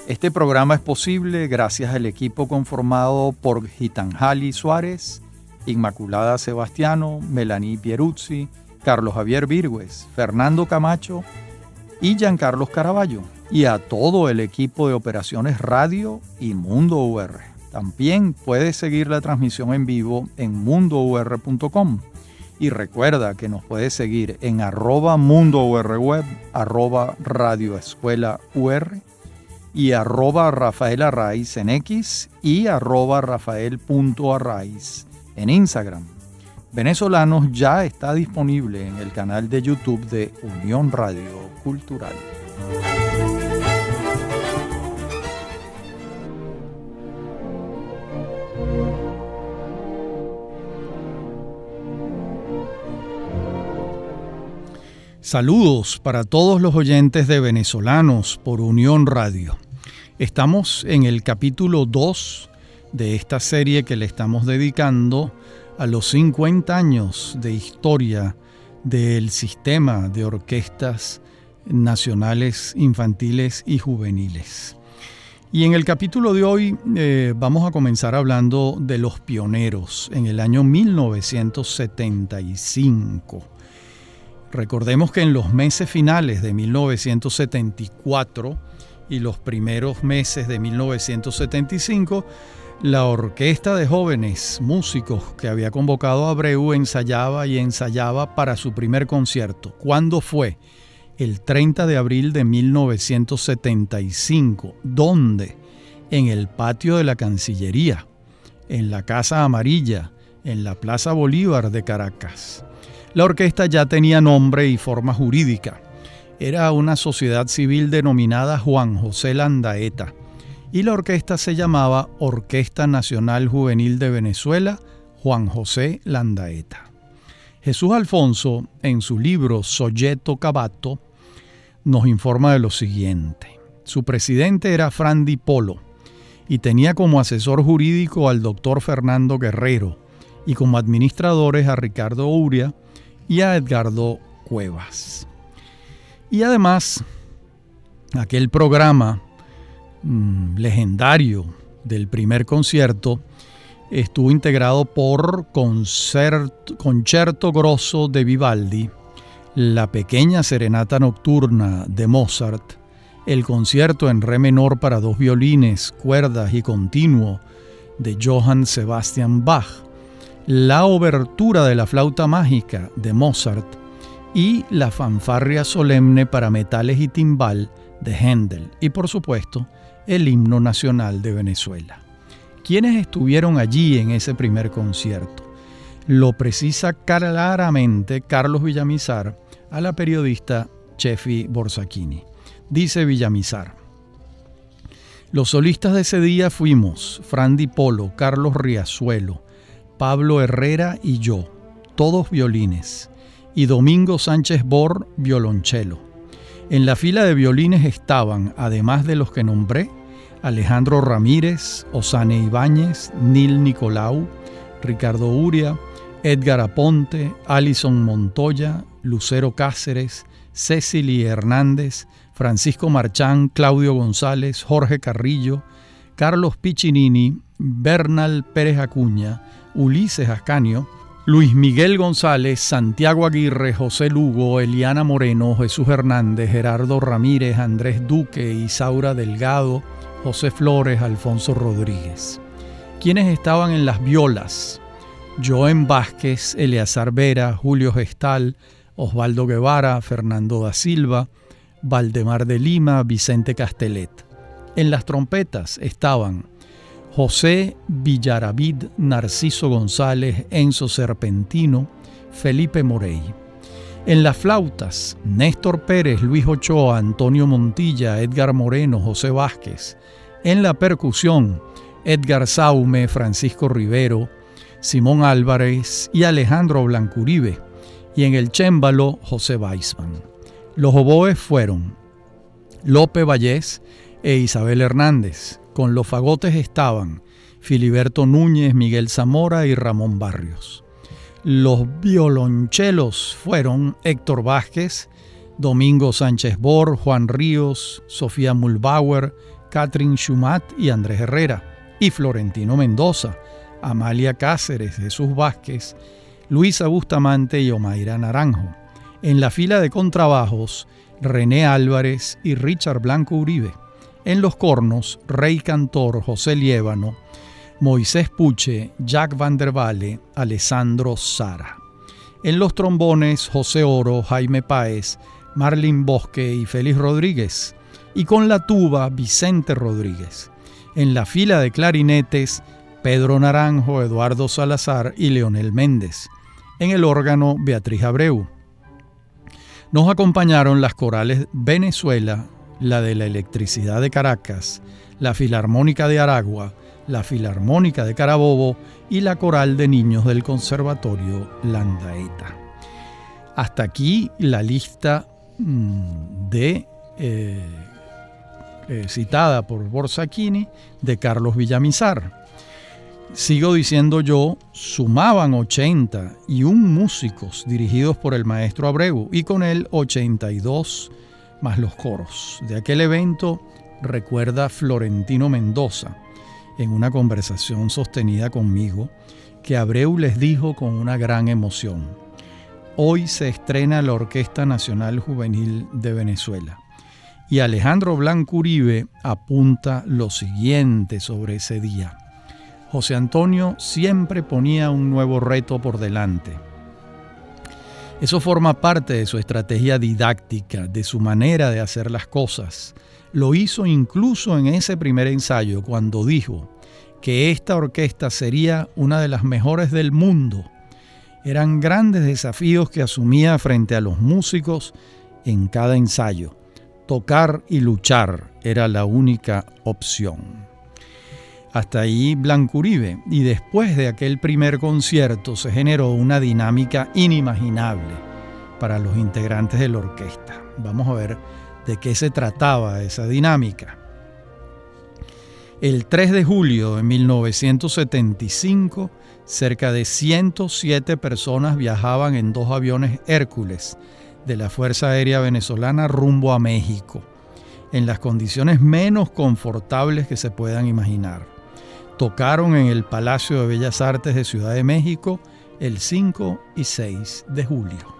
Este programa es posible gracias al equipo conformado por Gitanjali Suárez, Inmaculada Sebastiano, Melanie Pieruzzi, Carlos Javier Virgües, Fernando Camacho y Giancarlos Caraballo, y a todo el equipo de operaciones radio y Mundo UR. También puedes seguir la transmisión en vivo en mundour.com. Y recuerda que nos puedes seguir en @mundourweb, @radioescuelaur y @Rafael Arraiz en X y @Rafael.Arraiz en Instagram. Venezolanos ya está disponible en el canal de YouTube de Unión Radio Cultural. Saludos para todos los oyentes de Venezolanos por Unión Radio. Estamos en el capítulo 2 de esta serie que le estamos dedicando a los 50 años de historia del sistema de orquestas nacionales infantiles y juveniles. Y en el capítulo de hoy vamos a comenzar hablando de los pioneros en el año 1975. Recordemos que en los meses finales de 1974 y los primeros meses de 1975, la orquesta de jóvenes músicos que había convocado Abreu ensayaba y ensayaba para su primer concierto. ¿Cuándo fue? El 30 de abril de 1975. ¿Dónde? En el patio de la Cancillería, en la Casa Amarilla, en la Plaza Bolívar de Caracas. La orquesta ya tenía nombre y forma jurídica. Era una sociedad civil denominada Juan José Landaeta y la orquesta se llamaba Orquesta Nacional Juvenil de Venezuela, Juan José Landaeta. Jesús Alfonso, en su libro Soyeto Cabato, nos informa de lo siguiente. Su presidente era Fran Di Polo y tenía como asesor jurídico al doctor Fernando Guerrero y como administradores a Ricardo Uria y a Edgardo Cuevas. Y además, aquel programa legendario del primer concierto estuvo integrado por Concerto Grosso de Vivaldi, la pequeña serenata nocturna de Mozart, el concierto en re menor para 2 violines, cuerdas y continuo de Johann Sebastian Bach, la obertura de la flauta mágica de Mozart y la fanfarria solemne para metales y timbal de Händel y, por supuesto, el himno nacional de Venezuela. ¿Quiénes estuvieron allí en ese primer concierto? Lo precisa claramente Carlos Villamizar a la periodista Chefi Borsacchini. Dice Villamizar: los solistas de ese día fuimos Fran Di Polo, Carlos Riazuelo, Pablo Herrera y yo, todos violines, y Domingo Sánchez Bor, violonchelo. En la fila de violines estaban, además de los que nombré, Alejandro Ramírez, Osane Ibáñez, Nil Nicolau, Ricardo Uria, Edgar Aponte, Alison Montoya, Lucero Cáceres, Cecily Hernández, Francisco Marchán, Claudio González, Jorge Carrillo, Carlos Piccinini, Bernal Pérez Acuña, Ulises Ascanio, Luis Miguel González, Santiago Aguirre, José Lugo, Eliana Moreno, Jesús Hernández, Gerardo Ramírez, Andrés Duque, Isaura Delgado, José Flores, Alfonso Rodríguez. ¿Quiénes estaban en las violas? Joen Vázquez, Eleazar Vera, Julio Gestal, Osvaldo Guevara, Fernando da Silva, Valdemar de Lima, Vicente Castellet. En las trompetas estaban José Villaravid, Narciso González, Enzo Serpentino, Felipe Morey. En las flautas, Néstor Pérez, Luis Ochoa, Antonio Montilla, Edgar Moreno, José Vázquez. En la percusión, Edgar Saume, Francisco Rivero, Simón Álvarez y Alejandro Blancuribe. Y en el chémbalo, José Weisman. Los oboes fueron Lope Vallés e Isabel Hernández. Con los fagotes estaban Filiberto Núñez, Miguel Zamora y Ramón Barrios. Los violonchelos fueron Héctor Vázquez, Domingo Sánchez Bor, Juan Ríos, Sofía Mulbauer, Catherine Schumann y Andrés Herrera, y Florentino Mendoza, Amalia Cáceres, Jesús Vázquez, Luisa Bustamante y Omaira Naranjo. En la fila de contrabajos, René Álvarez y Richard Blanco Uribe. En los cornos, Rey Cantor, José Liébano, Moisés Puche, Jack Van der Valle, Alessandro Sara. En los trombones, José Oro, Jaime Páez, Marlin Bosque y Félix Rodríguez. Y con la tuba, Vicente Rodríguez. En la fila de clarinetes, Pedro Naranjo, Eduardo Salazar y Leonel Méndez. En el órgano, Beatriz Abreu. Nos acompañaron las corales Venezuela, la de la Electricidad de Caracas, la Filarmónica de Aragua, la Filarmónica de Carabobo y la Coral de Niños del Conservatorio Landaeta. Hasta aquí la lista citada por Borsacchini de Carlos Villamizar. Sigo diciendo yo, sumaban 81 músicos dirigidos por el maestro Abreu y con él 82 más los coros. De aquel evento recuerda Florentino Mendoza en una conversación sostenida conmigo que Abreu les dijo con una gran emoción: hoy se estrena la Orquesta Nacional Juvenil de Venezuela. Y Alejandro Blanco Uribe apunta lo siguiente sobre ese día: José Antonio siempre ponía un nuevo reto por delante. Eso forma parte de su estrategia didáctica, de su manera de hacer las cosas. Lo hizo incluso en ese primer ensayo, cuando dijo que esta orquesta sería una de las mejores del mundo. Eran grandes desafíos que asumía frente a los músicos en cada ensayo. Tocar y luchar era la única opción. Hasta ahí Blanco Uribe, y después de aquel primer concierto se generó una dinámica inimaginable para los integrantes de la orquesta. Vamos a ver de qué se trataba esa dinámica. El 3 de julio de 1975, cerca de 107 personas viajaban en 2 aviones Hércules de la Fuerza Aérea Venezolana rumbo a México, en las condiciones menos confortables que se puedan imaginar. Tocaron en el Palacio de Bellas Artes de Ciudad de México el 5 y 6 de julio.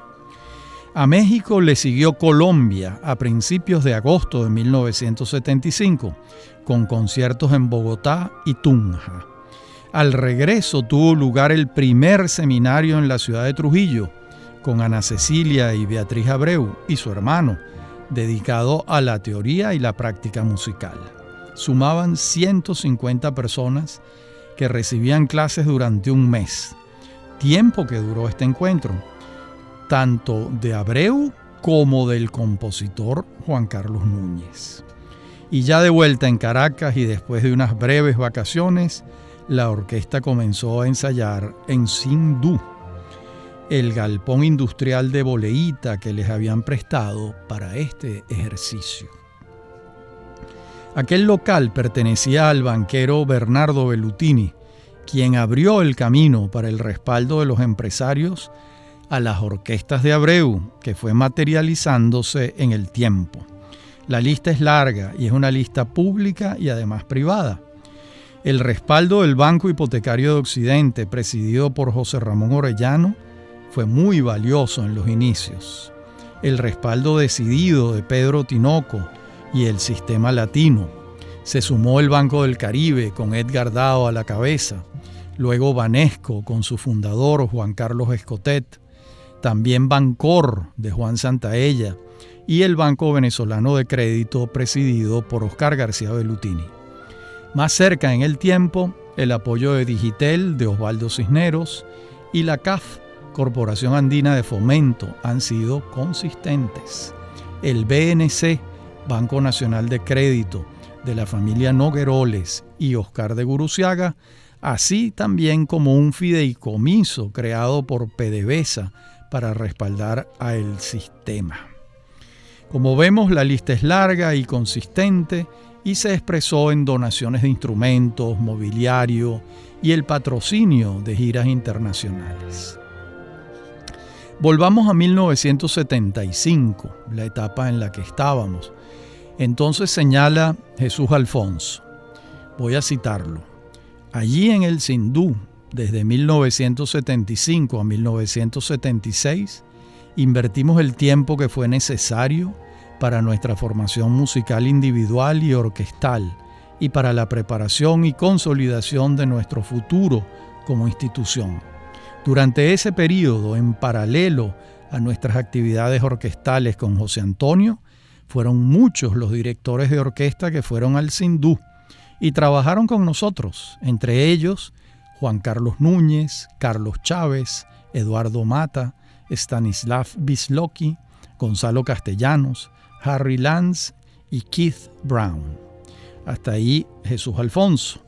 A México le siguió Colombia a principios de agosto de 1975, con conciertos en Bogotá y Tunja. Al regreso tuvo lugar el primer seminario en la ciudad de Trujillo, con Ana Cecilia y Beatriz Abreu y su hermano, dedicado a la teoría y la práctica musical. Sumaban 150 personas que recibían clases durante un mes, tiempo que duró este encuentro, tanto de Abreu como del compositor Juan Carlos Núñez. Y ya de vuelta en Caracas y después de unas breves vacaciones, la orquesta comenzó a ensayar en Sindú, el galpón industrial de Boleíta que les habían prestado para este ejercicio. Aquel local pertenecía al banquero Bernardo Bellutini, quien abrió el camino para el respaldo de los empresarios a las orquestas de Abreu, que fue materializándose en el tiempo. La lista es larga y es una lista pública y además privada. El respaldo del Banco Hipotecario de Occidente, presidido por José Ramón Orellano, fue muy valioso en los inicios. El respaldo decidido de Pedro Tinoco y el Sistema Latino. Se sumó el Banco del Caribe con Edgar Dao a la cabeza, luego Banesco con su fundador Juan Carlos Escotet, también Bancor de Juan Santaella y el Banco Venezolano de Crédito presidido por Oscar García Bellutini. Más cerca en el tiempo, el apoyo de Digitel de Osvaldo Cisneros y la CAF, Corporación Andina de Fomento, han sido consistentes. El BNC, Banco Nacional de Crédito, de la familia Nogueroles y Oscar de Guruciaga, así también como un fideicomiso creado por PDVSA para respaldar a el sistema. Como vemos, la lista es larga y consistente y se expresó en donaciones de instrumentos, mobiliario y el patrocinio de giras internacionales. Volvamos a 1975, la etapa en la que estábamos. Entonces señala Jesús Alfonso, voy a citarlo: allí en el Sindú, desde 1975 a 1976, invertimos el tiempo que fue necesario para nuestra formación musical individual y orquestal y para la preparación y consolidación de nuestro futuro como institución. Durante ese periodo, en paralelo a nuestras actividades orquestales con José Antonio, fueron muchos los directores de orquesta que fueron al Sindú y trabajaron con nosotros, entre ellos Juan Carlos Núñez, Carlos Chávez, Eduardo Mata, Stanislav Wisłocki, Gonzalo Castellanos, Harry Lance y Keith Brown. Hasta ahí Jesús Alfonso.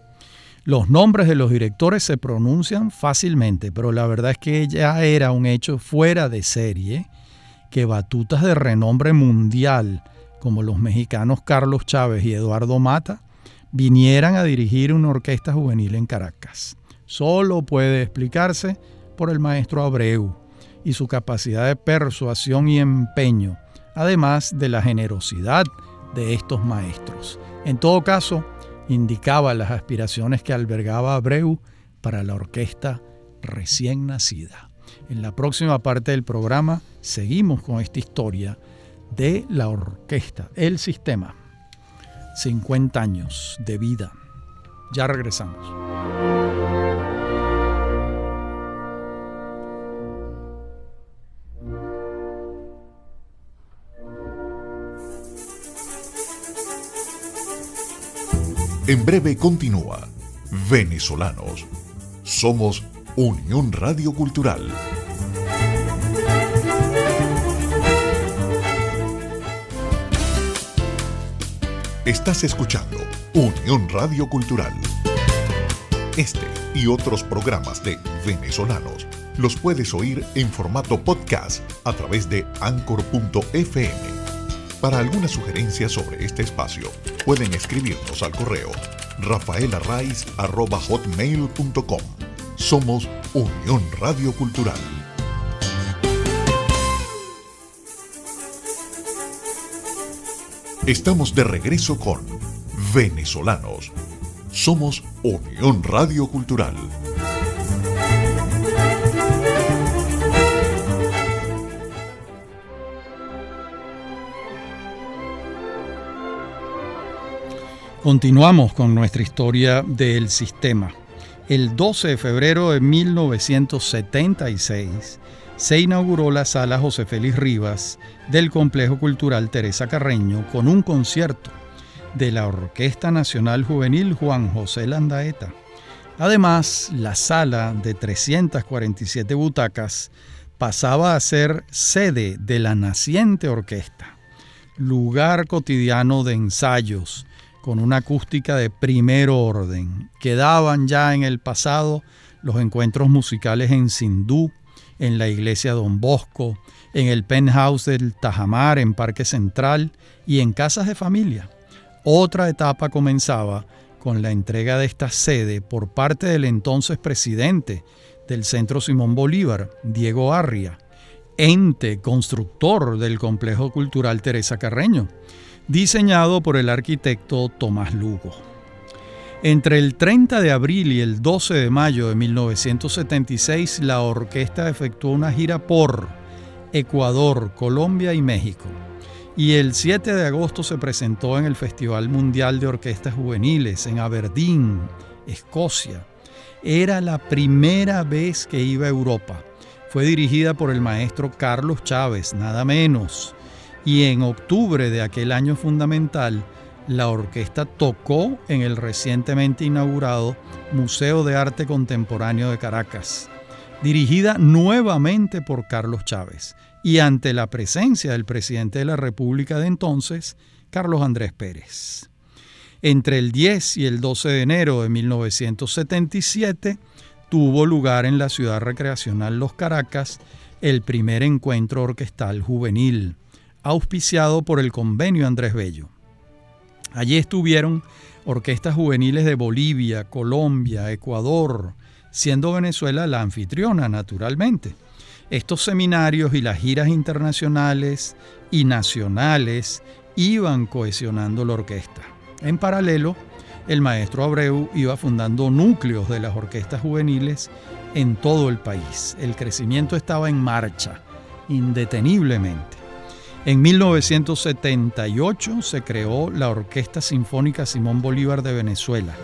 Los nombres de los directores se pronuncian fácilmente, pero la verdad es que ya era un hecho fuera de serie que batutas de renombre mundial como los mexicanos Carlos Chávez y Eduardo Mata vinieran a dirigir una orquesta juvenil en Caracas. Solo puede explicarse por el maestro Abreu y su capacidad de persuasión y empeño, además de la generosidad de estos maestros. En todo caso, indicaba las aspiraciones que albergaba Abreu para la orquesta recién nacida. En la próxima parte del programa seguimos con esta historia de la orquesta, el sistema. 50 años de vida. Ya regresamos. En breve continúa Venezolanos. Somos Unión Radio Cultural. Estás escuchando Unión Radio Cultural. Este y otros programas de Venezolanos los puedes oír en formato podcast a través de Anchor.fm. Para alguna sugerencia sobre este espacio, pueden escribirnos al correo rafaelarraiz@hotmail.com. Somos Unión Radio Cultural. Estamos de regreso con Venezolanos. Somos Unión Radio Cultural. Continuamos con nuestra historia del sistema. El 12 de febrero de 1976 se inauguró la Sala José Félix Rivas del Complejo Cultural Teresa Carreño con un concierto de la Orquesta Nacional Juvenil Juan José Landaeta. Además, la sala de 347 butacas pasaba a ser sede de la naciente orquesta, lugar cotidiano de ensayos, con una acústica de primer orden. Quedaban ya en el pasado los encuentros musicales en Sindú, en la iglesia Don Bosco, en el penthouse del Tajamar, en Parque Central y en casas de familia. Otra etapa comenzaba con la entrega de esta sede por parte del entonces presidente del Centro Simón Bolívar, Diego Arria, ente constructor del Complejo Cultural Teresa Carreño, diseñado por el arquitecto Tomás Lugo. Entre el 30 de abril y el 12 de mayo de 1976, la orquesta efectuó una gira por Ecuador, Colombia y México. Y el 7 de agosto se presentó en el Festival Mundial de Orquestas Juveniles en Aberdeen, Escocia. Era la primera vez que iba a Europa. Fue dirigida por el maestro Carlos Chávez, nada menos. Y en octubre de aquel año fundamental, la orquesta tocó en el recientemente inaugurado Museo de Arte Contemporáneo de Caracas, dirigida nuevamente por Carlos Chávez y ante la presencia del presidente de la República de entonces, Carlos Andrés Pérez. Entre el 10 y el 12 de enero de 1977 tuvo lugar en la ciudad recreacional Los Caracas el primer encuentro orquestal juvenil, auspiciado por el Convenio Andrés Bello. Allí estuvieron orquestas juveniles de Bolivia, Colombia, Ecuador, siendo Venezuela la anfitriona, naturalmente. Estos seminarios y las giras internacionales y nacionales iban cohesionando la orquesta. En paralelo, el maestro Abreu iba fundando núcleos de las orquestas juveniles en todo el país. El crecimiento estaba en marcha, indeteniblemente. En 1978 se creó la Orquesta Sinfónica Simón Bolívar de Venezuela,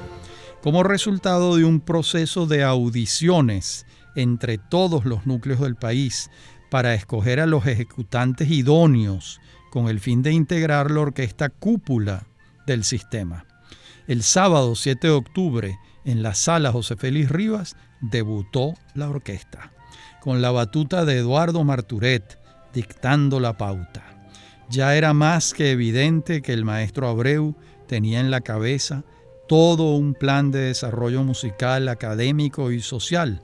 como resultado de un proceso de audiciones entre todos los núcleos del país para escoger a los ejecutantes idóneos con el fin de integrar la orquesta cúpula del sistema. El sábado 7 de octubre, en la Sala José Félix Rivas, debutó la orquesta, con la batuta de Eduardo Marturet dictando la pauta. Ya era más que evidente que el maestro Abreu tenía en la cabeza todo un plan de desarrollo musical, académico y social.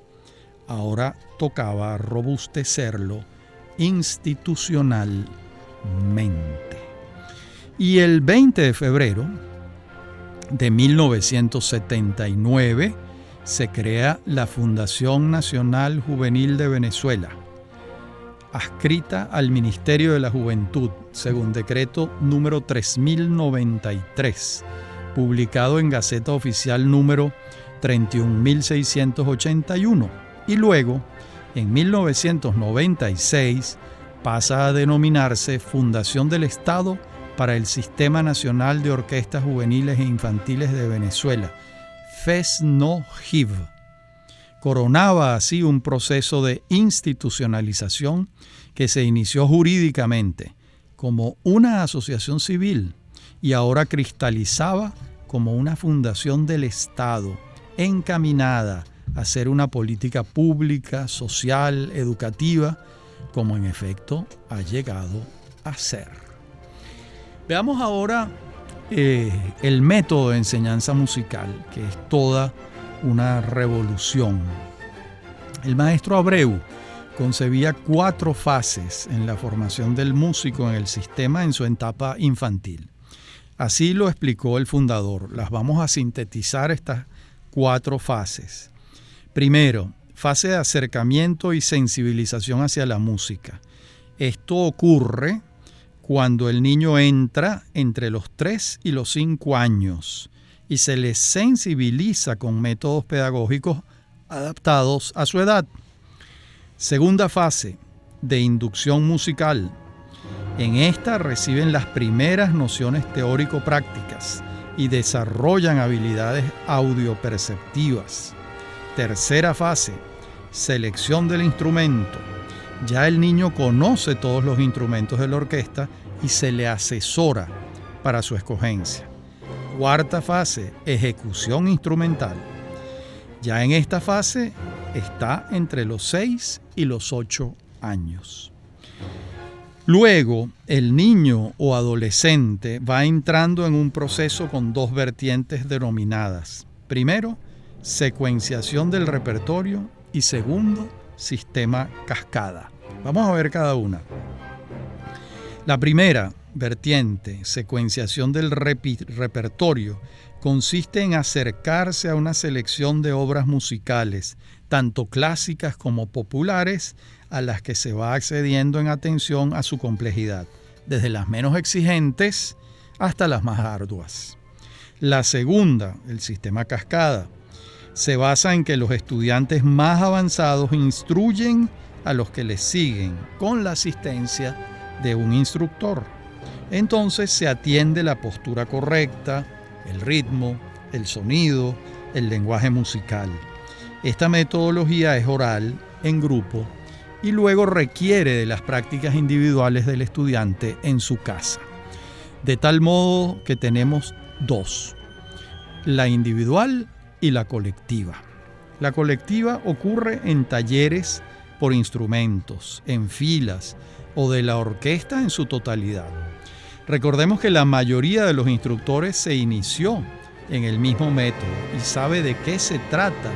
Ahora tocaba robustecerlo institucionalmente. Y el 20 de febrero de 1979 se crea la Fundación Nacional Juvenil de Venezuela, adscrita al Ministerio de la Juventud, según decreto número 3093, publicado en Gaceta Oficial número 31.681, y luego, en 1996, pasa a denominarse Fundación del Estado para el Sistema Nacional de Orquestas Juveniles e Infantiles de Venezuela, FESNOJIV. Coronaba así un proceso de institucionalización que se inició jurídicamente como una asociación civil y ahora cristalizaba como una fundación del Estado encaminada a hacer una política pública, social, educativa, como en efecto ha llegado a ser. Veamos ahora el método de enseñanza musical, que es toda una revolución. El maestro Abreu concebía 4 fases en la formación del músico en el sistema en su etapa infantil. Así lo explicó el fundador. Las vamos a sintetizar, estas 4 fases. Primero, fase de acercamiento y sensibilización hacia la música. Esto ocurre cuando el niño entra entre los 3 y los 5 años y se le sensibiliza con métodos pedagógicos adaptados a su edad. Segunda fase, de inducción musical. En esta reciben las primeras nociones teórico-prácticas y desarrollan habilidades audioperceptivas. Tercera fase, selección del instrumento. Ya el niño conoce todos los instrumentos de la orquesta y se le asesora para su escogencia. Cuarta fase, ejecución instrumental. Ya en esta fase está entre los 6 y los 8 años. Luego, el niño o adolescente va entrando en un proceso con 2 vertientes denominadas. Primero, secuenciación del repertorio y segundo, sistema cascada. Vamos a ver cada una. La primera vertiente, secuenciación del repertorio, consiste en acercarse a una selección de obras musicales, tanto clásicas como populares, a las que se va accediendo en atención a su complejidad, desde las menos exigentes hasta las más arduas. La segunda, el sistema cascada, se basa en que los estudiantes más avanzados instruyen a los que les siguen con la asistencia de un instructor. Entonces se atiende la postura correcta, el ritmo, el sonido, el lenguaje musical. Esta metodología es oral, en grupo, y luego requiere de las prácticas individuales del estudiante en su casa. De tal modo que tenemos 2, la individual y la colectiva. La colectiva ocurre en talleres por instrumentos, en filas o de la orquesta en su totalidad. Recordemos que la mayoría de los instructores se inició en el mismo método y sabe de qué se trata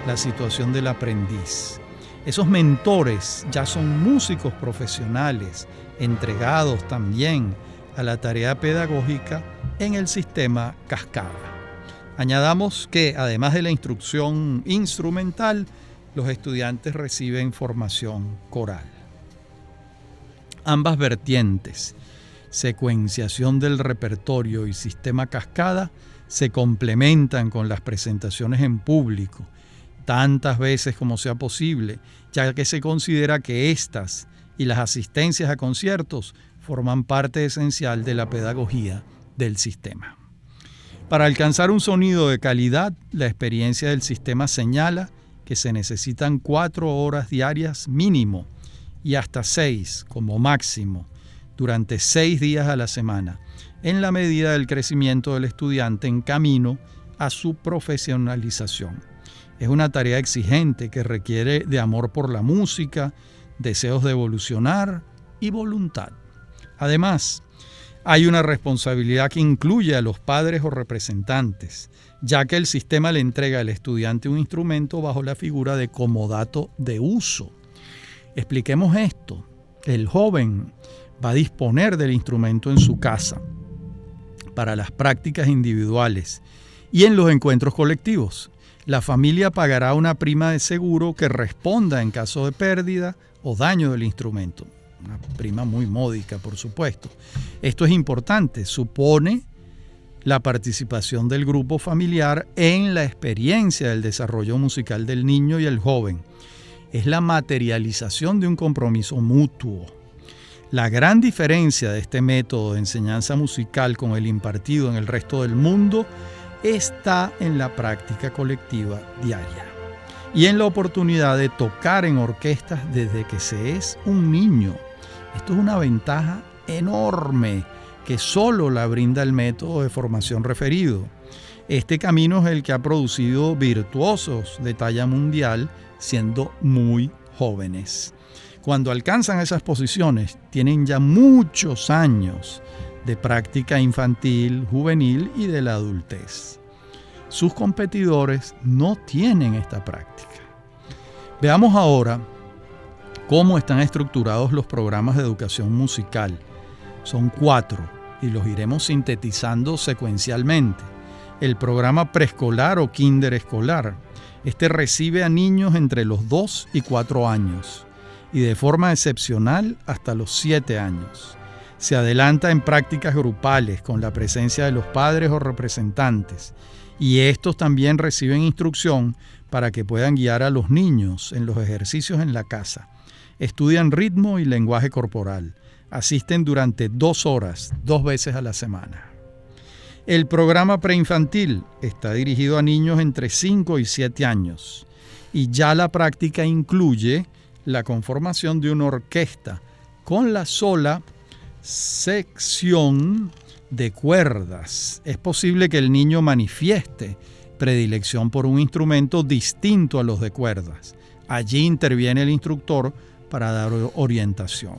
la situación del aprendiz. Esos mentores ya son músicos profesionales, entregados también a la tarea pedagógica en el sistema cascada. Añadamos que, además de la instrucción instrumental, los estudiantes reciben formación coral. Ambas vertientes, secuenciación del repertorio y sistema cascada se complementan con las presentaciones en público, tantas veces como sea posible, ya que se considera que estas y las asistencias a conciertos forman parte esencial de la pedagogía del sistema. Para alcanzar un sonido de calidad, la experiencia del sistema señala que se necesitan 4 horas diarias mínimo y hasta 6 como máximo durante 6 días a la semana, en la medida del crecimiento del estudiante en camino a su profesionalización. Es una tarea exigente que requiere de amor por la música, deseos de evolucionar y voluntad. Además, hay una responsabilidad que incluye a los padres o representantes, ya que el sistema le entrega al estudiante un instrumento bajo la figura de comodato de uso. Expliquemos esto. El joven va a disponer del instrumento en su casa para las prácticas individuales y en los encuentros colectivos. La familia pagará una prima de seguro que responda en caso de pérdida o daño del instrumento. Una prima muy módica, por supuesto. Esto es importante, supone la participación del grupo familiar en la experiencia del desarrollo musical del niño y el joven. Es la materialización de un compromiso mutuo. La gran diferencia de este método de enseñanza musical con el impartido en el resto del mundo está en la práctica colectiva diaria y en la oportunidad de tocar en orquestas desde que se es un niño. Esto es una ventaja enorme que solo la brinda el método de formación referido. Este camino es el que ha producido virtuosos de talla mundial siendo muy jóvenes. Cuando alcanzan esas posiciones, tienen ya muchos años de práctica infantil, juvenil y de la adultez. Sus competidores no tienen esta práctica. Veamos ahora cómo están estructurados los programas de educación musical. Son 4 y los iremos sintetizando secuencialmente. El programa preescolar o kinder escolar. Este recibe a niños entre los 2 y 4 años y de forma excepcional hasta los 7 años. Se adelanta en prácticas grupales con la presencia de los padres o representantes y estos también reciben instrucción para que puedan guiar a los niños en los ejercicios en la casa. Estudian ritmo y lenguaje corporal. Asisten durante 2 horas, 2 veces a la semana. El programa preinfantil está dirigido a niños entre 5 y 7 años y ya la práctica incluye la conformación de una orquesta con la sola sección de cuerdas. Es posible que el niño manifieste predilección por un instrumento distinto a los de cuerdas. Allí interviene el instructor para dar orientación.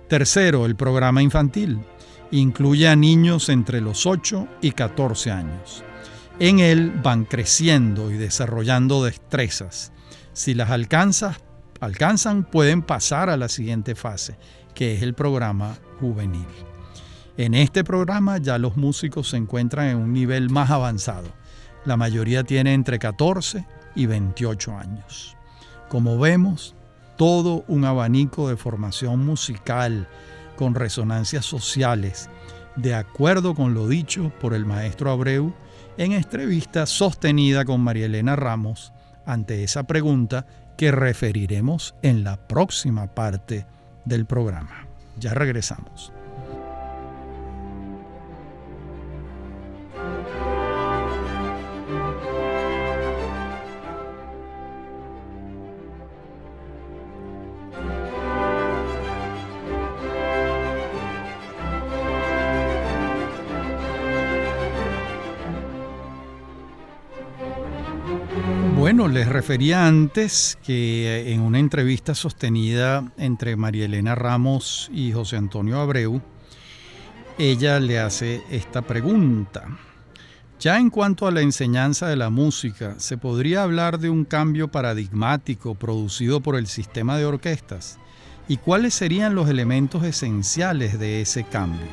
Tercero, el programa infantil. Incluye a niños entre los 8 y 14 años. En él van creciendo y desarrollando destrezas. Si las alcanzan, pueden pasar a la siguiente fase, que es el programa juvenil. En este programa ya los músicos se encuentran en un nivel más avanzado. La mayoría tiene entre 14 y 28 años. Como vemos, todo un abanico de formación musical con resonancias sociales, de acuerdo con lo dicho por el maestro Abreu en entrevista sostenida con María Elena Ramos ante esa pregunta que referiremos en la próxima parte del programa. Ya regresamos. Bueno, les refería antes que en una entrevista sostenida entre María Elena Ramos y José Antonio Abreu, ella le hace esta pregunta. Ya en cuanto a la enseñanza de la música, ¿se podría hablar de un cambio paradigmático producido por el sistema de orquestas? ¿Y cuáles serían los elementos esenciales de ese cambio?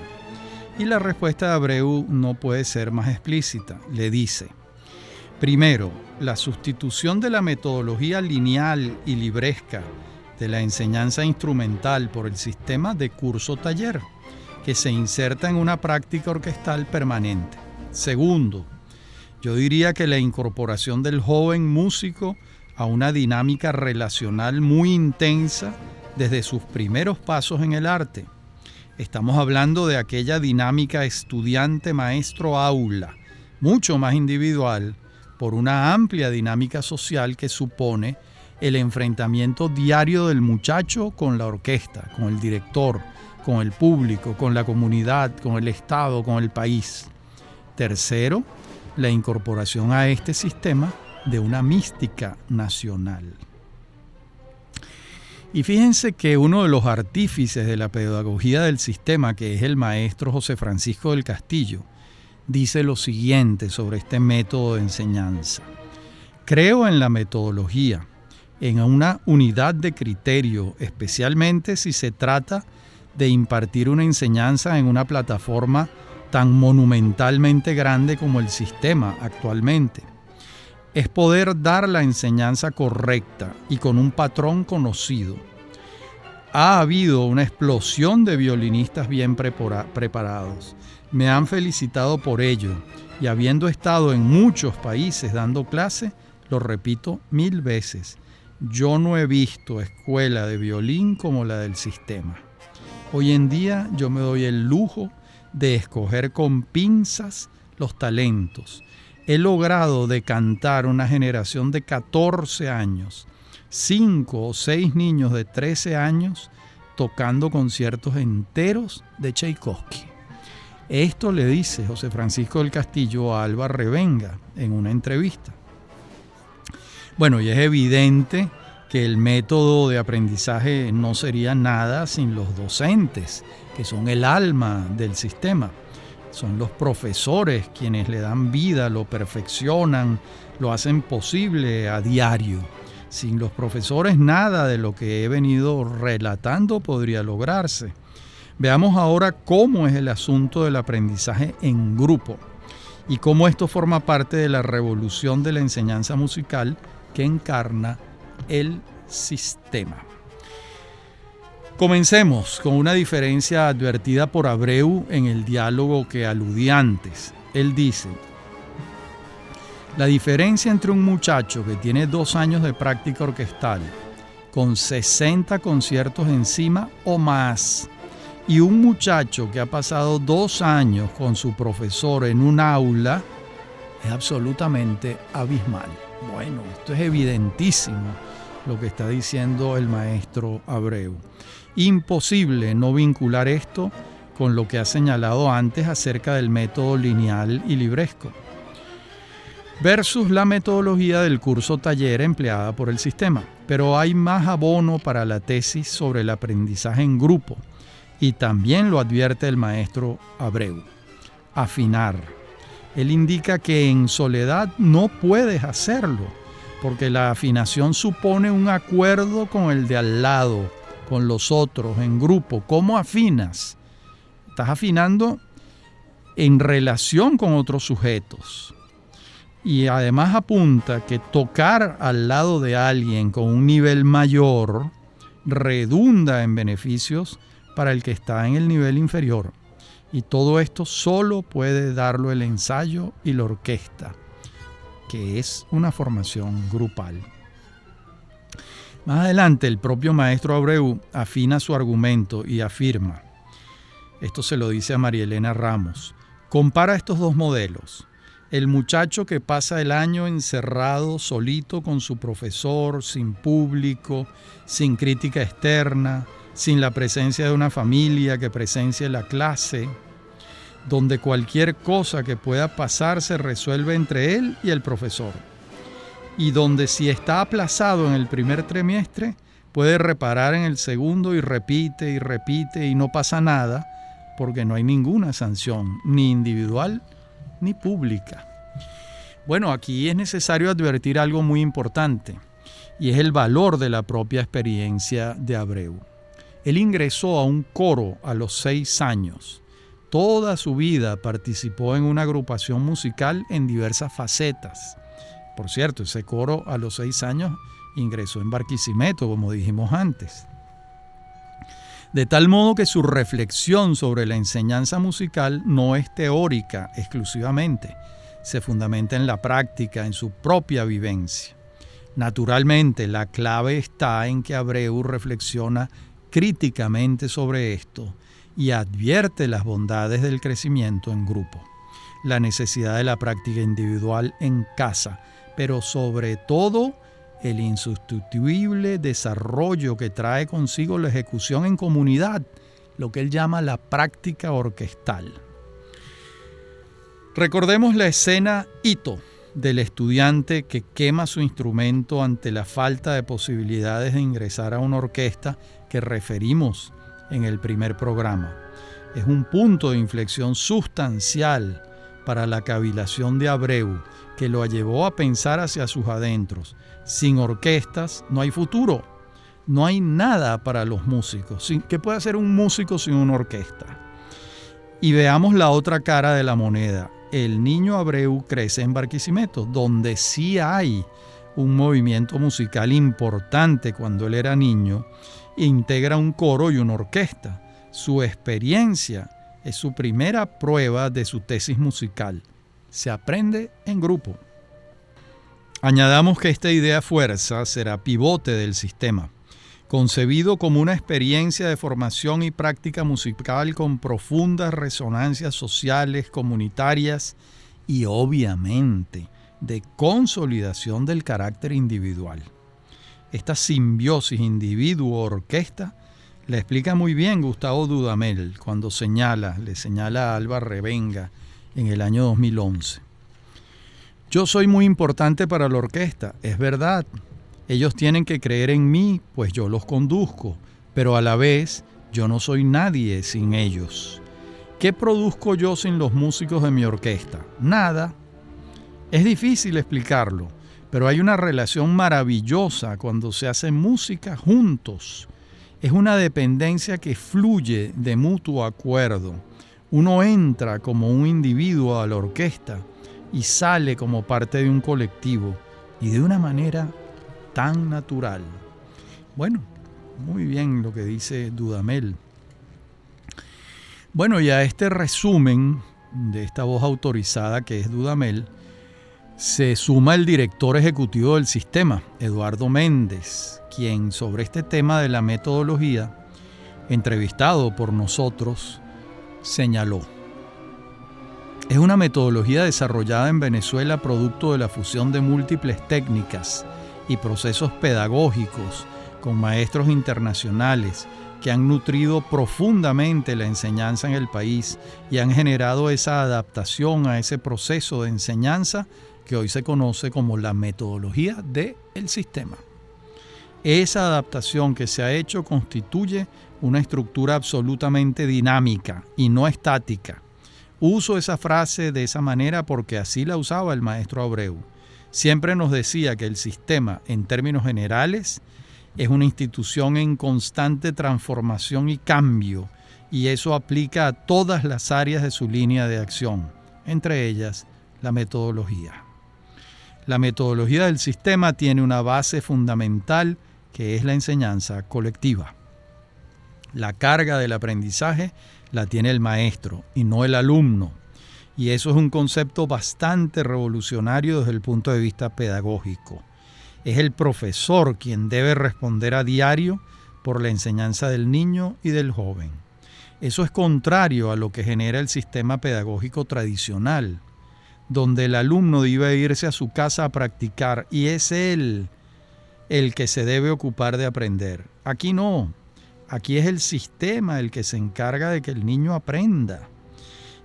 Y la respuesta de Abreu no puede ser más explícita. Le dice: primero, la sustitución de la metodología lineal y libresca de la enseñanza instrumental por el sistema de curso-taller, que se inserta en una práctica orquestal permanente. Segundo, yo diría que la incorporación del joven músico a una dinámica relacional muy intensa desde sus primeros pasos en el arte. Estamos hablando de aquella dinámica estudiante-maestro-aula, mucho más individual, por una amplia dinámica social que supone el enfrentamiento diario del muchacho con la orquesta, con el director, con el público, con la comunidad, con el Estado, con el país. Tercero, la incorporación a este sistema de una mística nacional. Y fíjense que uno de los artífices de la pedagogía del sistema, que es el maestro José Francisco del Castillo, dice lo siguiente sobre este método de enseñanza. Creo en la metodología, en una unidad de criterio, especialmente si se trata de impartir una enseñanza en una plataforma tan monumentalmente grande como el sistema actualmente. Es poder dar la enseñanza correcta y con un patrón conocido. Ha habido una explosión de violinistas bien preparados. Me han felicitado por ello y habiendo estado en muchos países dando clase, lo repito 1000 veces, yo no he visto escuela de violín como la del sistema. Hoy en día yo me doy el lujo de escoger con pinzas los talentos. He logrado decantar una generación de 14 años, 5 o 6 niños de 13 años tocando conciertos enteros de Tchaikovsky. Esto le dice José Francisco del Castillo a Alba Revenga en una entrevista. Bueno, y es evidente que el método de aprendizaje no sería nada sin los docentes, que son el alma del sistema. Son los profesores quienes le dan vida, lo perfeccionan, lo hacen posible a diario. Sin los profesores nada de lo que he venido relatando podría lograrse. Veamos ahora cómo es el asunto del aprendizaje en grupo y cómo esto forma parte de la revolución de la enseñanza musical que encarna el sistema. Comencemos con una diferencia advertida por Abreu en el diálogo que aludí antes. Él dice: la diferencia entre un muchacho que tiene 2 años de práctica orquestal, con 60 conciertos encima o más, y un muchacho que ha pasado 2 años con su profesor en un aula, es absolutamente abismal. Bueno, esto es evidentísimo lo que está diciendo el maestro Abreu. Imposible no vincular esto con lo que ha señalado antes acerca del método lineal y libresco, versus la metodología del curso taller empleada por el sistema. Pero hay más abono para la tesis sobre el aprendizaje en grupo, y también lo advierte el maestro Abreu. Afinar. Él indica que en soledad no puedes hacerlo, porque la afinación supone un acuerdo con el de al lado, con los otros, en grupo. ¿Cómo afinas? Estás afinando en relación con otros sujetos. Y además apunta que tocar al lado de alguien con un nivel mayor redunda en beneficios para el que está en el nivel inferior. Y todo esto solo puede darlo el ensayo y la orquesta, que es una formación grupal. Más adelante, el propio maestro Abreu afina su argumento y afirma, esto se lo dice a María Elena Ramos, compara estos dos modelos. El muchacho que pasa el año encerrado, solito con su profesor, sin público, sin crítica externa, sin la presencia de una familia que presencie la clase, donde cualquier cosa que pueda pasar se resuelve entre él y el profesor, y donde si está aplazado en el primer trimestre, puede reparar en el segundo y repite y no pasa nada, porque no hay ninguna sanción, ni individual ni pública. Bueno, aquí es necesario advertir algo muy importante, y es el valor de la propia experiencia de Abreu. Él ingresó a un coro a los 6 años. Toda su vida participó en una agrupación musical en diversas facetas. Por cierto, ese coro a los 6 años ingresó en Barquisimeto, como dijimos antes. de tal modo que su reflexión sobre la enseñanza musical no es teórica exclusivamente, se fundamenta en la práctica, en su propia vivencia. Naturalmente, la clave está en que Abreu reflexiona críticamente sobre esto y advierte las bondades del crecimiento en grupo, la necesidad de la práctica individual en casa, pero sobre todo el insustituible desarrollo que trae consigo la ejecución en comunidad, lo que él llama la práctica orquestal. Recordemos la escena Hito del estudiante que quema su instrumento ante la falta de posibilidades de ingresar a una orquesta que referimos en el primer programa. Es un punto de inflexión sustancial para la cavilación de Abreu, que lo llevó a pensar hacia sus adentros. Sin orquestas no hay futuro, no hay nada para los músicos. ¿Qué puede hacer un músico sin una orquesta? Y veamos la otra cara de la moneda. El niño Abreu crece en Barquisimeto, donde sí hay un movimiento musical importante cuando él era niño, e integra un coro y una orquesta. Su experiencia es su primera prueba de su tesis musical. Se aprende en grupo. Añadamos que esta idea fuerza será pivote del sistema, concebido como una experiencia de formación y práctica musical con profundas resonancias sociales, comunitarias y obviamente de consolidación del carácter individual. Esta simbiosis individuo-orquesta la explica muy bien Gustavo Dudamel cuando le señala a Alba Revenga en el año 2011. Yo soy muy importante para la orquesta, es verdad. Ellos tienen que creer en mí, pues yo los conduzco, pero a la vez yo no soy nadie sin ellos. ¿Qué produzco yo sin los músicos de mi orquesta? Nada. Es difícil explicarlo, pero hay una relación maravillosa cuando se hace música juntos. Es una dependencia que fluye de mutuo acuerdo. Uno entra como un individuo a la orquesta y sale como parte de un colectivo y de una manera tan natural. Bueno, muy bien lo que dice Dudamel. Bueno, y a este resumen de esta voz autorizada que es Dudamel, se suma el director ejecutivo del sistema, Eduardo Méndez, quien sobre este tema de la metodología, entrevistado por nosotros, señaló: es una metodología desarrollada en Venezuela producto de la fusión de múltiples técnicas y procesos pedagógicos con maestros internacionales que han nutrido profundamente la enseñanza en el país y han generado esa adaptación a ese proceso de enseñanza que hoy se conoce como la metodología del sistema. Esa adaptación que se ha hecho constituye una estructura absolutamente dinámica y no estática. Uso esa frase de esa manera porque así la usaba el maestro Abreu. Siempre nos decía que el sistema, en términos generales, es una institución en constante transformación y cambio, y eso aplica a todas las áreas de su línea de acción, entre ellas la metodología. La metodología del sistema tiene una base fundamental que es la enseñanza colectiva. La carga del aprendizaje la tiene el maestro y no el alumno, y eso es un concepto bastante revolucionario desde el punto de vista pedagógico. Es el profesor quien debe responder a diario por la enseñanza del niño y del joven. Eso es contrario a lo que genera el sistema pedagógico tradicional, donde el alumno debe irse a su casa a practicar y es él el que se debe ocupar de aprender. Aquí no, aquí es el sistema el que se encarga de que el niño aprenda.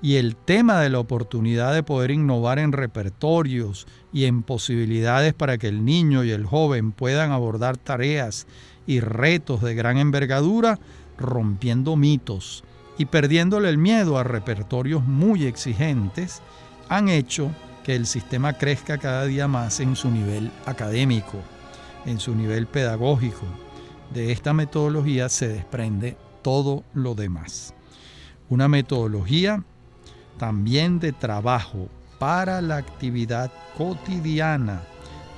Y el tema de la oportunidad de poder innovar en repertorios y en posibilidades para que el niño y el joven puedan abordar tareas y retos de gran envergadura, rompiendo mitos y perdiéndole el miedo a repertorios muy exigentes, han hecho que el sistema crezca cada día más en su nivel académico, en su nivel pedagógico. De esta metodología se desprende todo lo demás. Una metodología también de trabajo para la actividad cotidiana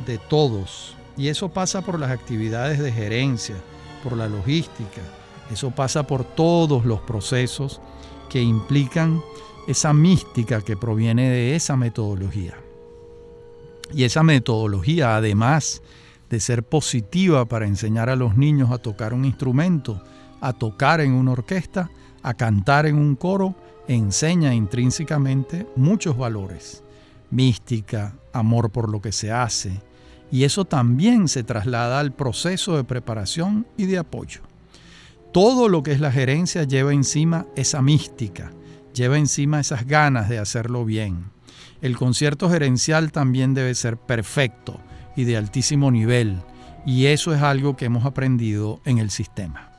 de todos. Y eso pasa por las actividades de gerencia, por la logística, Eso pasa por todos los procesos que implican esa mística que proviene de esa metodología. Y esa metodología, además de ser positiva para enseñar a los niños a tocar un instrumento, a tocar en una orquesta, a cantar en un coro, enseña intrínsecamente muchos valores. Mística, amor por lo que se hace. Y eso también se traslada al proceso de preparación y de apoyo. Todo lo que es la gerencia lleva encima esa mística, lleva encima esas ganas de hacerlo bien. El concierto gerencial también debe ser perfecto y de altísimo nivel, y eso es algo que hemos aprendido en el sistema.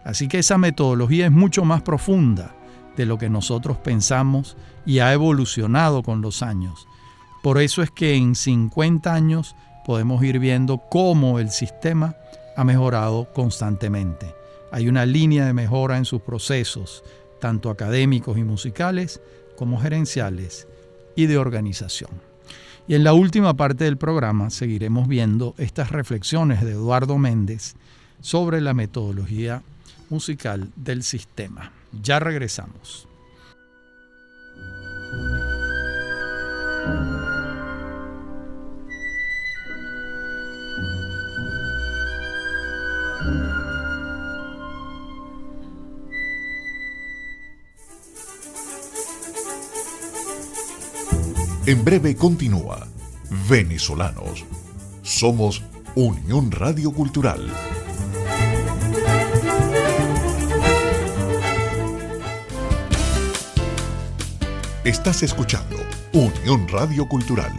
Así que esa metodología es mucho más profunda de lo que nosotros pensamos y ha evolucionado con los años. Por eso es que en 50 años podemos ir viendo cómo el sistema ha mejorado constantemente. Hay una línea de mejora en sus procesos, tanto académicos y musicales como gerenciales y de organización. Y en la última parte del programa seguiremos viendo estas reflexiones de Eduardo Méndez sobre la metodología musical del sistema. Ya regresamos. En breve continúa Venezolanos. Somos Unión Radio Cultural. Estás escuchando Unión Radio Cultural.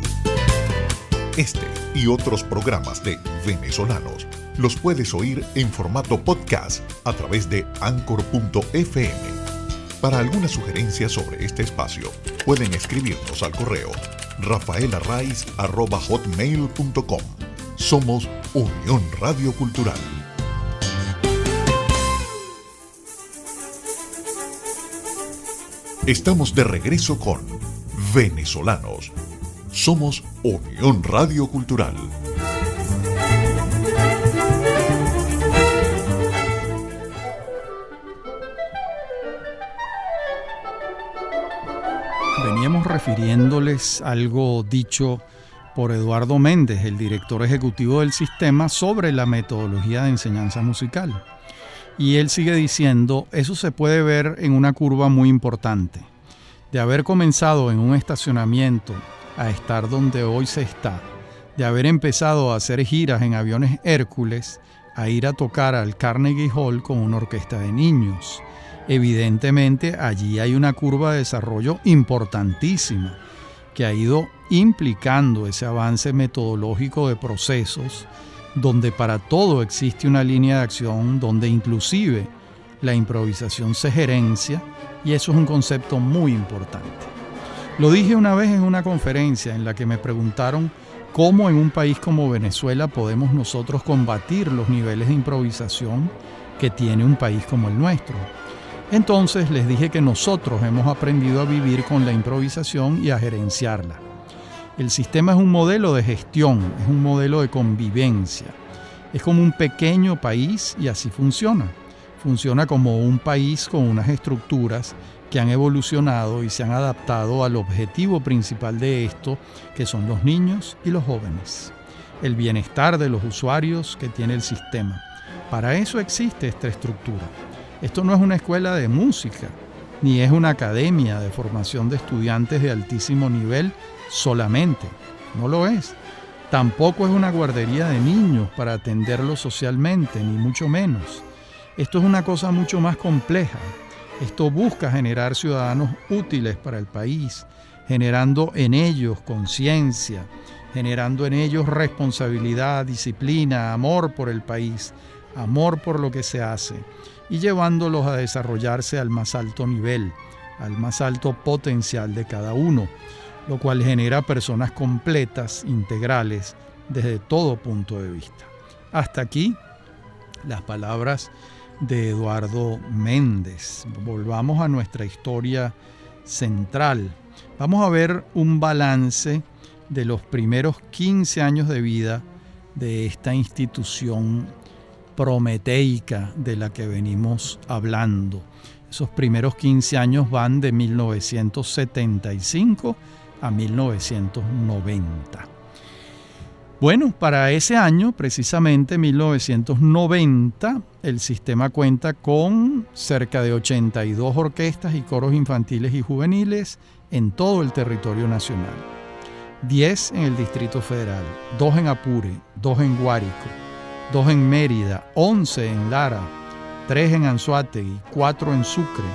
Este y otros programas de Venezolanos los puedes oír en formato podcast a través de Anchor.fm. Para alguna sugerencia sobre este espacio, pueden escribirnos al correo rafaelarraiz@hotmail.com. Somos Unión Radio Cultural. Estamos de regreso con Venezolanos. Somos Unión Radio Cultural. Veníamos refiriéndoles algo dicho por Eduardo Méndez, el director ejecutivo del sistema, sobre la metodología de enseñanza musical. Y él sigue diciendo, eso se puede ver en una curva muy importante. De haber comenzado en un estacionamiento a estar donde hoy se está, de haber empezado a hacer giras en aviones Hércules, a ir a tocar al Carnegie Hall con una orquesta de niños. Evidentemente allí hay una curva de desarrollo importantísima que ha ido implicando ese avance metodológico de procesos donde para todo existe una línea de acción, donde inclusive la improvisación se gerencia, y eso es un concepto muy importante. Lo dije una vez en una conferencia en la que me preguntaron cómo en un país como Venezuela podemos nosotros combatir los niveles de improvisación que tiene un país como el nuestro. Entonces les dije que nosotros hemos aprendido a vivir con la improvisación y a gerenciarla. El sistema es un modelo de gestión, es un modelo de convivencia. Es como un pequeño país y así funciona. Funciona como un país con unas estructuras que han evolucionado y se han adaptado al objetivo principal de esto, que son los niños y los jóvenes. El bienestar de los usuarios que tiene el sistema. Para eso existe esta estructura. Esto no es una escuela de música, ni es una academia de formación de estudiantes de altísimo nivel solamente. No lo es. Tampoco es una guardería de niños para atenderlos socialmente, ni mucho menos. Esto es una cosa mucho más compleja. Esto busca generar ciudadanos útiles para el país, generando en ellos conciencia, generando en ellos responsabilidad, disciplina, amor por el país, amor por lo que se hace, y llevándolos a desarrollarse al más alto nivel, al más alto potencial de cada uno, lo cual genera personas completas, integrales, desde todo punto de vista. Hasta aquí las palabras de Eduardo Méndez. Volvamos a nuestra historia central. Vamos a ver un balance de los primeros 15 años de vida de esta institución prometeica de la que venimos hablando. Esos primeros 15 años van de 1975 a 1990. Bueno, para ese año, precisamente 1990, el sistema cuenta con cerca de 82 orquestas y coros infantiles y juveniles en todo el territorio nacional. 10 en el Distrito Federal, 2 en Apure, 2 en Guárico, 2 en Mérida, 11 en Lara, 3 en Anzoátegui, 4 en Sucre,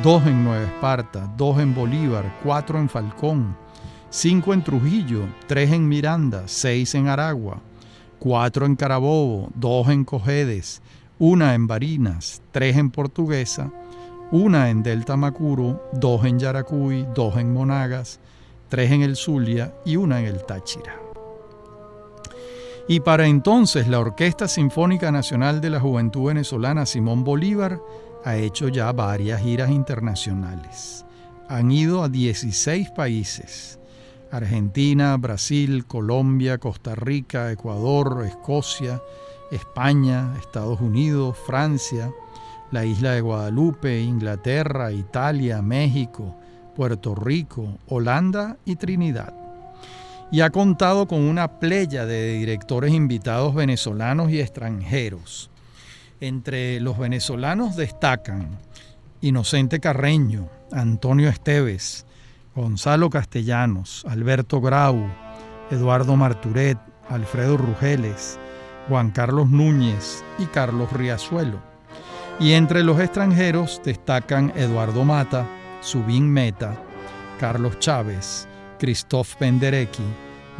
2 en Nueva Esparta, 2 en Bolívar, 4 en Falcón, 5 en Trujillo, 3 en Miranda, 6 en Aragua, 4 en Carabobo, 2 en Cojedes, 1 en Barinas, 3 en Portuguesa, 1 en Delta Macuro, 2 en Yaracuy, 2 en Monagas, 3 en el Zulia y 1 en el Táchira. Y para entonces la Orquesta Sinfónica Nacional de la Juventud Venezolana Simón Bolívar ha hecho ya varias giras internacionales. Han ido a 16 países: Argentina, Brasil, Colombia, Costa Rica, Ecuador, Escocia, España, Estados Unidos, Francia, la isla de Guadalupe, Inglaterra, Italia, México, Puerto Rico, Holanda y Trinidad. Y ha contado con una pléyade de directores invitados venezolanos y extranjeros. Entre los venezolanos destacan Inocente Carreño, Antonio Esteves, Gonzalo Castellanos, Alberto Grau, Eduardo Marturet, Alfredo Rugeles, Juan Carlos Núñez y Carlos Riazuelo. Y entre los extranjeros destacan Eduardo Mata, Zubin Mehta, Carlos Chávez, Christophe Penderecki,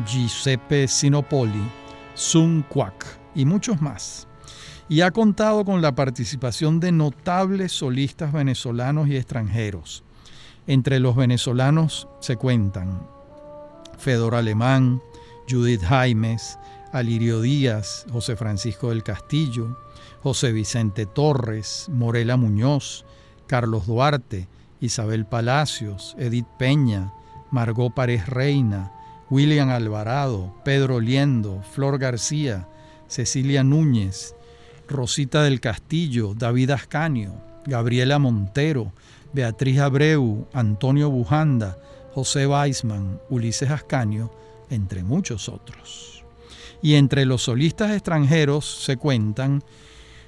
Giuseppe Sinopoli, Sun Quack y muchos más. Y ha contado con la participación de notables solistas venezolanos y extranjeros. Entre los venezolanos se cuentan Fedor Alemán, Judith Jaimes, Alirio Díaz, José Francisco del Castillo, José Vicente Torres, Morela Muñoz, Carlos Duarte, Isabel Palacios, Edith Peña, Margot Párez Reina, William Alvarado, Pedro Liendo, Flor García, Cecilia Núñez, Rosita del Castillo, David Ascanio, Gabriela Montero, Beatriz Abreu, Antonio Bujanda, José Weisman, Ulises Ascanio, entre muchos otros. Y entre los solistas extranjeros se cuentan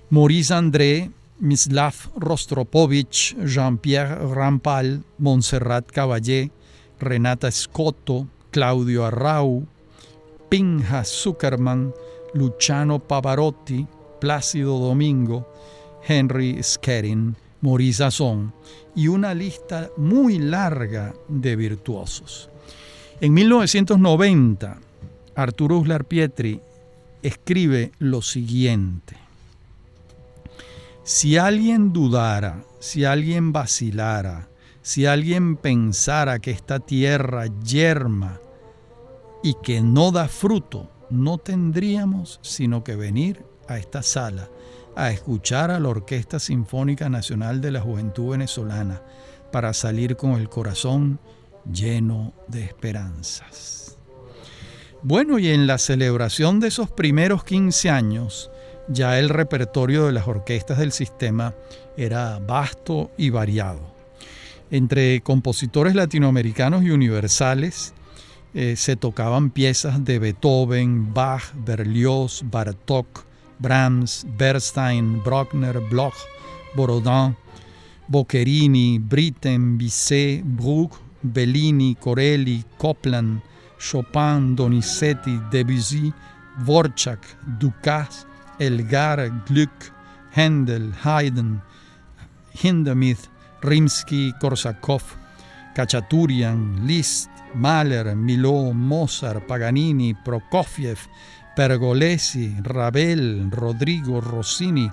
Maurice André, Mislav Rostropovich, Jean-Pierre Rampal, Montserrat Caballé, Renata Scotto, Claudio Arrau, Pinjas Zuckerman, Luciano Pavarotti, Plácido Domingo, Henry Skerin, Maurice Asson y una lista muy larga de virtuosos. En 1990, Arturo Uslar Pietri escribe lo siguiente: si alguien dudara, si alguien vacilara, si alguien pensara que esta tierra yerma y que no da fruto, no tendríamos sino que venir a esta sala a escuchar a la Orquesta Sinfónica Nacional de la Juventud Venezolana para salir con el corazón lleno de esperanzas. Bueno, y en la celebración de esos primeros 15 años, ya el repertorio de las orquestas del sistema era vasto y variado. Entre compositores latinoamericanos y universales se tocaban piezas de Beethoven, Bach, Berlioz, Bartók, Brahms, Bernstein, Bruckner, Bloch, Borodin, Boccherini, Britten, Bizet, Bruch, Bellini, Corelli, Copland, Chopin, Donizetti, Debussy, Dvorak, Dukas, Elgar, Gluck, Händel, Haydn, Hindemith, Rimsky-Korsakov, Khachaturian, Liszt, Mahler, Milhaud, Mozart, Paganini, Prokofiev, Pergolesi, Ravel, Rodrigo, Rossini,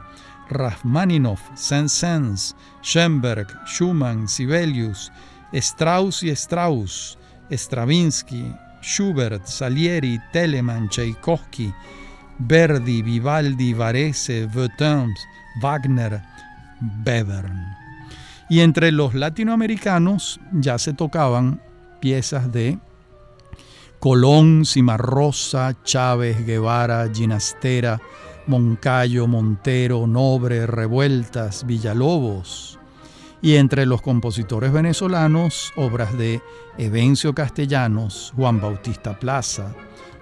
Rachmaninoff, Saint-Saëns, Schoenberg, Schumann, Sibelius, Strauss y Strauss, Stravinsky, Schubert, Salieri, Telemann, Tchaikovsky, Verdi, Vivaldi, Varese, Wötherns, Wagner, Webern. Y entre los latinoamericanos ya se tocaban piezas de Colón, Cimarosa, Chávez, Guevara, Ginastera, Moncayo, Montero, Nobre, Revueltas, Villalobos. Y entre los compositores venezolanos, obras de Evencio Castellanos, Juan Bautista Plaza,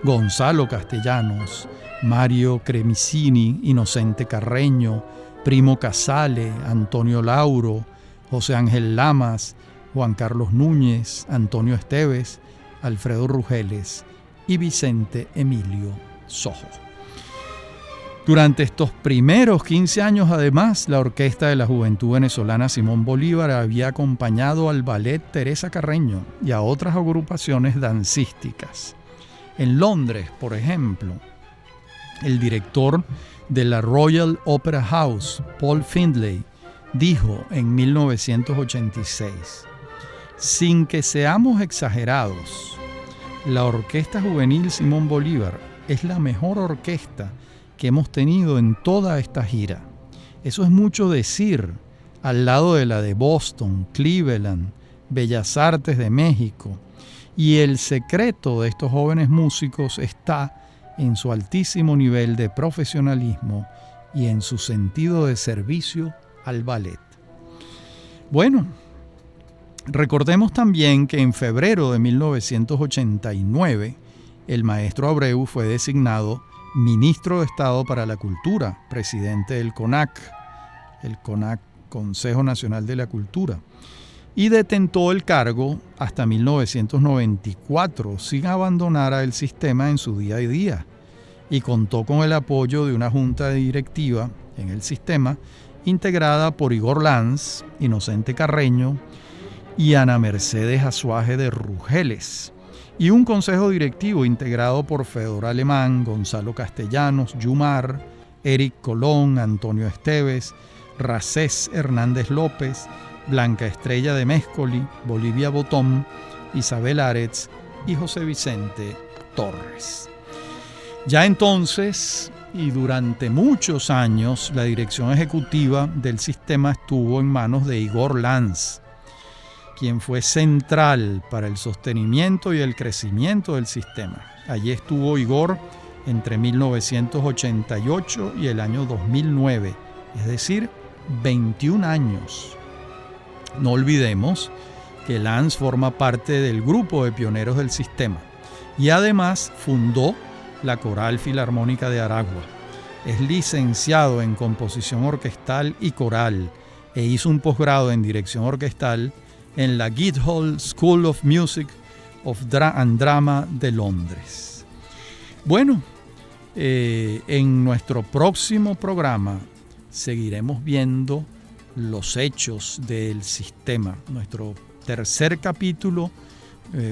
Gonzalo Castellanos, Mario Cremicini, Inocente Carreño, Primo Casale, Antonio Lauro, José Ángel Lamas, Juan Carlos Núñez, Antonio Esteves, Alfredo Rugeles y Vicente Emilio Sojo. Durante estos primeros 15 años, además, la Orquesta de la Juventud Venezolana Simón Bolívar había acompañado al Ballet Teresa Carreño y a otras agrupaciones dancísticas. En Londres, por ejemplo, el director de la Royal Opera House, Paul Findlay, dijo en 1986: sin que seamos exagerados, la Orquesta Juvenil Simón Bolívar es la mejor orquesta que hemos tenido en toda esta gira. Eso es mucho decir, al lado de la de Boston, Cleveland, Bellas Artes de México. Y el secreto de estos jóvenes músicos está en su altísimo nivel de profesionalismo y en su sentido de servicio al ballet. Bueno, recordemos también que en febrero de 1989 el maestro Abreu fue designado ministro de Estado para la Cultura, presidente del CONAC, el CONAC, Consejo Nacional de la Cultura, y detentó el cargo hasta 1994 sin abandonar el sistema en su día a día, y contó con el apoyo de una junta directiva en el sistema integrada por Igor Lanz, Inocente Carreño y Ana Mercedes Azuaje de Rugeles, y un consejo directivo integrado por Fedor Alemán, Gonzalo Castellanos, Yumar, Eric Colón, Antonio Esteves, Racés Hernández López, Blanca Estrella de Méscoli, Bolivia Botón, Isabel Aretz y José Vicente Torres. Ya entonces, y durante muchos años, la dirección ejecutiva del sistema estuvo en manos de Igor Lanz, quien fue central para el sostenimiento y el crecimiento del sistema. Allí estuvo Igor entre 1988 y el año 2009, es decir, 21 años. No olvidemos que Lanz forma parte del grupo de pioneros del sistema y además fundó la Coral Filarmónica de Aragua. Es licenciado en composición orquestal y coral e hizo un posgrado en dirección orquestal en la Guildhall School of Music and Drama de Londres. Bueno, en nuestro próximo programa seguiremos viendo los hechos del sistema. Nuestro tercer capítulo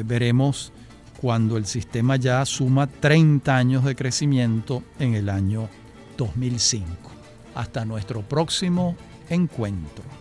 veremos cuando el sistema ya suma 30 años de crecimiento en el año 2005. Hasta nuestro próximo encuentro.